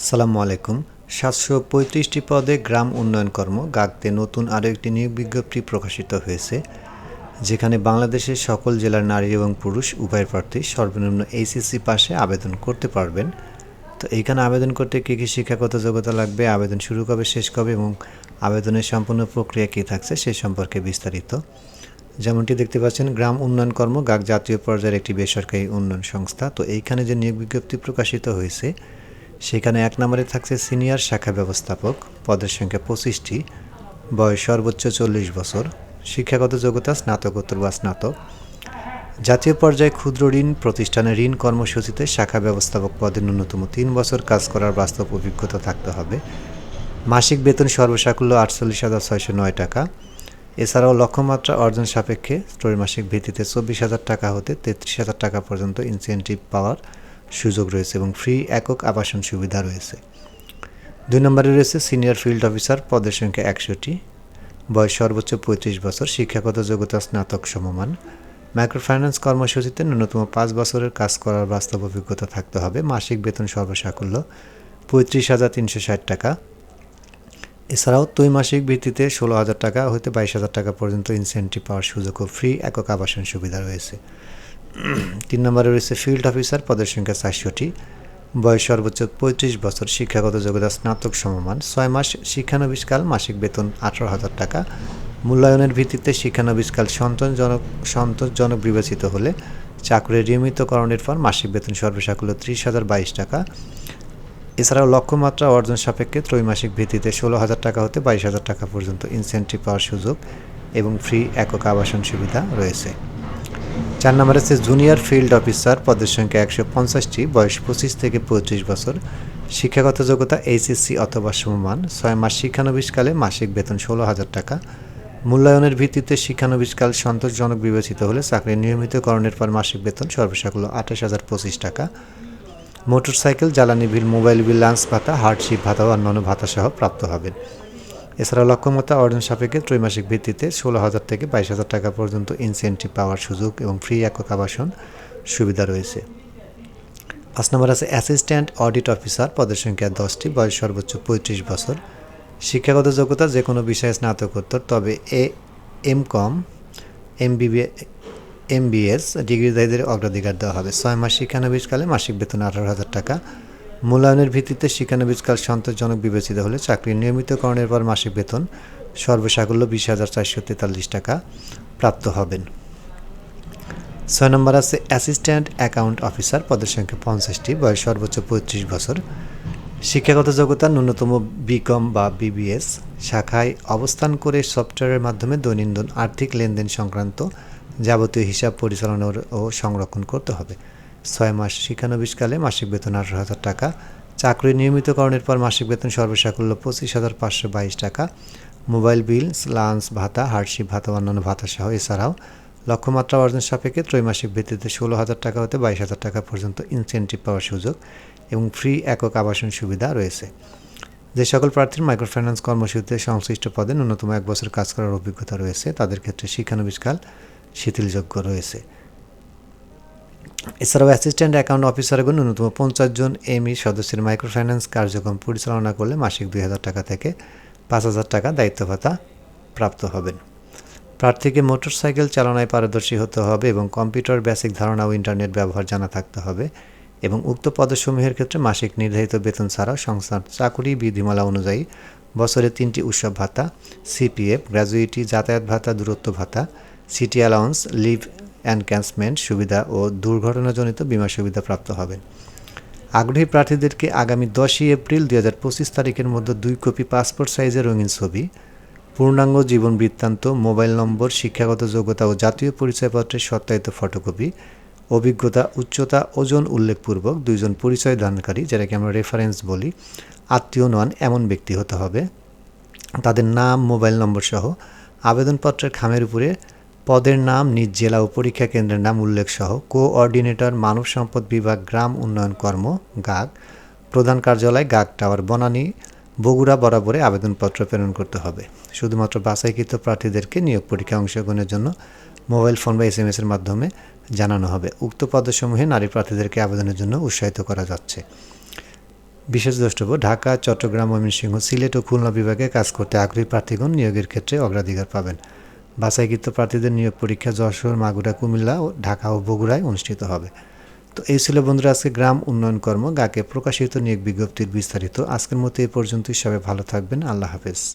আসসালামু আলাইকুম। ৭৩৫টি পদে গ্রাম উন্নয়ন কর্ম গাকতে নতুন আরও একটি নিয়োগ বিজ্ঞপ্তি প্রকাশিত হয়েছে, যেখানে বাংলাদেশের সকল জেলার নারী এবং পুরুষ উভয় প্রার্থী সর্বনিম্ন এইচএসসি পাশে আবেদন করতে পারবেন। তো এইখানে আবেদন করতে কী কী শিক্ষাগত যোগ্যতা লাগবে, আবেদন শুরু কবে শেষ কবে এবং আবেদনের সম্পূর্ণ প্রক্রিয়া কী থাকছে সে সম্পর্কে বিস্তারিত। যেমনটি দেখতে পাচ্ছেন, গ্রাম উন্নয়ন কর্ম গাক জাতীয় পর্যায়ের একটি বেসরকারি উন্নয়ন সংস্থা। তো এইখানে যে নিয়োগ বিজ্ঞপ্তি প্রকাশিত হয়েছে সেখানে ১ নম্বরে থাকছে সিনিয়র শাখা ব্যবস্থাপক, পদের সংখ্যা ২৫টি, বয়স সর্বোচ্চ ৪০ বছর, শিক্ষাগত যোগ্যতা স্নাতকোত্তর বা স্নাতক। জাতীয় পর্যায়ে ক্ষুদ্র ঋণ প্রতিষ্ঠানে ঋণ কর্মসূচিতে শাখা ব্যবস্থাপক পদে ন্যূনতম ৩ বছর কাজ করার বাস্তব অভিজ্ঞতা থাকতে হবে। মাসিক বেতন সর্বসাকুল্য ৪৮,৬০৯ টাকা। এছাড়াও লক্ষ্যমাত্রা অর্জন সাপেক্ষে ত্রৈমাসিক ভিত্তিতে ২৪,০০০ টাকা হতে ৩৩,০০০ টাকা পর্যন্ত ইনসেনটিভ পাওয়ার সুযোগ রয়েছে এবং ফ্রি একক আবাসন সুবিধা রয়েছে। ২ নম্বরে রয়েছে সিনিয়র ফিল্ড অফিসার, পদের সংখ্যা ১০০টি, বয়স সর্বোচ্চ ৩৫ বছর, শিক্ষাগত যোগ্যতা স্নাতক সমমান। মাইক্রোফাইন্যান্স কর্মসূচিতে ন্যূনতম ৫ বছরের কাজ করার বাস্তব অভিজ্ঞতা থাকতে হবে। মাসিক বেতন সর্বসাকুল্য ৩৫,৩৬০ টাকা। এছাড়াও ত্রৈমাসিক ভিত্তিতে ১৬,০০০ টাকা হতে ২২,০০০ টাকা পর্যন্ত ইনসেনটিভ পাওয়ার সুযোগ ও ফ্রি একক আবাসন সুবিধা রয়েছে। ৩ নম্বরে রয়েছে ফিল্ড অফিসার, পদের সংখ্যা ৪০০টি, বয়স সর্বোচ্চ ৩৫ বছর, শিক্ষাগত যোগ্যতা স্নাতক সমমান। ৬ মাস শিক্ষানবিশকাল, মাসিক বেতন ১৮,০০০ টাকা। মূল্যায়নের ভিত্তিতে শিক্ষানবিশকাল সন্তোষজনক বিবেচিত হলে চাকরির নিয়মিতকরণের পর মাসিক বেতন সর্বসাকুল্য ৩০,০২২ টাকা। এছাড়াও লক্ষ্যমাত্রা অর্জন সাপেক্ষে ত্রৈমাসিক ভিত্তিতে ১৬,০০০ টাকা হতে ২২,০০০ টাকা পর্যন্ত ইনসেনটিভ পাওয়ার সুযোগ এবং ফ্রি একক আবাসন সুবিধা রয়েছে। ৪ নম্বরে আছে জুনিয়র ফিল্ড অফিসার, পদের সংখ্যা ১৫০টি, বয়স ২৫ থেকে ৩৫ বছর, শিক্ষাগত যোগ্যতা এইচএসসি অথবা সমমান। ৬ মাস শিক্ষানবিশকালে মাসিক বেতন ১৬,০০০ টাকা। মূল্যায়নের ভিত্তিতে শিক্ষানবিশকাল সন্তোষজনক বিবেচিত হলে চাকরির নিয়মিতকরণের পর মাসিক বেতন সর্বসাকুল্য ২৮,০২৫ টাকা। মোটরসাইকেল, জ্বালানি বিল, মোবাইল বিল, লাঞ্চ ভাতা, হার্ডশিপ ভাতা ও অন্যান্য ভাতাসহ প্রাপ্ত হবেন। এছাড়াও লক্ষ্যমাত্রা অর্জন সাপেক্ষে ত্রৈমাসিক ভিত্তিতে ১৬,০০০ থেকে ২২,০০০ টাকা পর্যন্ত ইনসেনটিভ পাওয়ার সুযোগ এবং ফ্রি একক আবাসন সুবিধা রয়েছে। ৫ নম্বর আছে অ্যাসিস্ট্যান্ট অডিট অফিসার, পদের সংখ্যা ১০টি, বয়স সর্বোচ্চ ৩৫ বছর, শিক্ষাগত যোগ্যতা যে কোনো বিষয়ে স্নাতকোত্তর, তবে এম.কম, এমবিএস ডিগ্রিধারীদের অগ্রাধিকার দেওয়া হবে। ৬ মাস শিক্ষানবিশকালে মাসিক বেতন ১৮,০০০ টাকা। মূল্যায়নের ভিত্তিতে শিক্ষানবিশকাল সন্তোষজনক বিবেচিত হলে চাকরির নিয়মিতকরণের পর মাসিক বেতন সর্বসাকুল্য ২০,৪৪৩ টাকা প্রাপ্ত হবেন। ৬ নম্বর আছে অ্যাসিস্ট্যান্ট অ্যাকাউন্ট অফিসার, পদের সংখ্যা ৫০টি, বয়স সর্বোচ্চ ৩৫ বছর, শিক্ষাগত যোগ্যতা ন্যূনতম বিকম বা বিবিএস, শাখায় অবস্থান করে সফটওয়্যারের মাধ্যমে দৈনন্দিন আর্থিক লেনদেন সংক্রান্ত যাবতীয় হিসাব পরিচালনা ও সংরক্ষণ করতে হবে। ৬ মাস শিক্ষানবিশকালে মাসিক বেতন ১৮,০০০ টাকা। চাকরি নিয়মিতকরণের পর মাসিক বেতন সর্বসাকুল্য ২৫,৫২২ টাকা। মোবাইল বিল, লাঞ্চ ভাতা, হার্ডশিপ ভাতা অন্যান্য ভাতা সহ। এছাড়াও লক্ষ্যমাত্রা অর্জন সাপেক্ষে ত্রৈমাসিক ভিত্তিতে ১৬,০০০ টাকা হতে ২২,০০০ টাকা পর্যন্ত ইনসেনটিভ পাওয়ার সুযোগ এবং ফ্রি একক আবাসন সুবিধা রয়েছে। যে সকল প্রার্থীর মাইক্রোফাইন্যান্স কর্মসূচিতে সংশ্লিষ্ট পদে ন্যূনতম ১ বছর কাজ করার অভিজ্ঞতা রয়েছে তাদের ক্ষেত্রে শিক্ষানবিশকাল শিথিলযোগ্য রয়েছে। এছাড়াও অ্যাসিস্ট্যান্ট অ্যাকাউন্ট অফিসারগণ ন্যূনতম ৫০ জন এমই সদস্যের মাইক্রোফাইন্যান্স কার্যক্রম পরিচালনা করলে মাসিক ২,০০০ টাকা থেকে ৫,০০০ টাকা দায়িত্ব ভাতা প্রাপ্ত হবেন। প্রার্থীকে মোটরসাইকেল চালনায় পারদর্শী হতে হবে এবং কম্পিউটার বেসিক ধারণা ও ইন্টারনেট ব্যবহার জানা থাকতে হবে এবং উক্ত পদসমূহের ক্ষেত্রে মাসিক নির্ধারিত বেতন ছাড়াও সংস্থার চাকুরি বিধিমালা অনুযায়ী বছরে ৩টি উৎসব ভাতা, সিপিএফ, গ্র্যাজুইটি, যাতায়াত ভাতা, দূরত্ব ভাতা, সিটি অ্যালাউন্স, লিভ এনক্যান্সমেন্ট সুবিধা ও দুর্ঘটনাজনিত বীমা সুবিধা প্রাপ্ত হবেন। আগ্রহী প্রার্থীদেরকে আগামী ১০ই এপ্রিল ২০২৫ তারিখের মধ্যে ২ কপি পাসপোর্ট সাইজের রঙিন ছবি, পূর্ণাঙ্গ জীবন বৃত্তান্ত, মোবাইল নম্বর, শিক্ষাগত যোগ্যতা ও জাতীয় পরিচয়পত্রের সত্যায়িত ফটোকপি, অভিজ্ঞতা, উচ্চতা, ওজন উল্লেখপূর্বক ২ জন পরিচয় দানকারী, যেটাকে আমরা রেফারেন্স বলি, আত্মীয় নন এমন ব্যক্তি হতে হবে। তাদের নাম, মোবাইল নম্বর সহ আবেদনপত্রের খামের উপরে পদের নাম, নিজ জেলা ও পরীক্ষা কেন্দ্রের নাম উল্লেখ সহ কোঅর্ডিনেটর, মানব সম্পদ বিভাগ, গ্রাম উন্নয়ন কর্ম, গাক, প্রধান কার্যালয়, গাক টাওয়ার, বনানী, বগুড়া বরাবরে আবেদনপত্র প্রেরণ করতে হবে। শুধুমাত্র বাছাইকৃত প্রার্থীদেরকে নিয়োগ পরীক্ষায় অংশগ্রহণের জন্য মোবাইল ফোন বা এসএমএস-এর মাধ্যমে জানানো হবে। উক্ত পদসমূহে নারী প্রার্থীদেরকে আবেদনের জন্য উৎসাহিত করা যাচ্ছে। বিশেষ দ্রষ্টব্য ঢাকা, চট্টগ্রাম, ময়মনসিংহ, সিলেট ও খুলনা বিভাগে কাজ করতে আগ্রহী প্রার্থীগণ নিয়োগের ক্ষেত্রে অগ্রাধিকার পাবেন। বাছাইকৃত প্রার্থীদের নিয়োগ পরীক্ষা যশোর, মাগুরা, কুমিল্লা, ঢাকা ও বগুড়ায় অনুষ্ঠিত হবে। তো এই ছিল বন্ধুরা আজকে গ্রাম উন্নয়ন কর্ম গাকে প্রকাশিত নিয়োগ বিজ্ঞপ্তির বিস্তারিত। আজকের মতো এই পর্যন্তই। সবাই ভালো থাকবেন। আল্লাহ হাফেজ।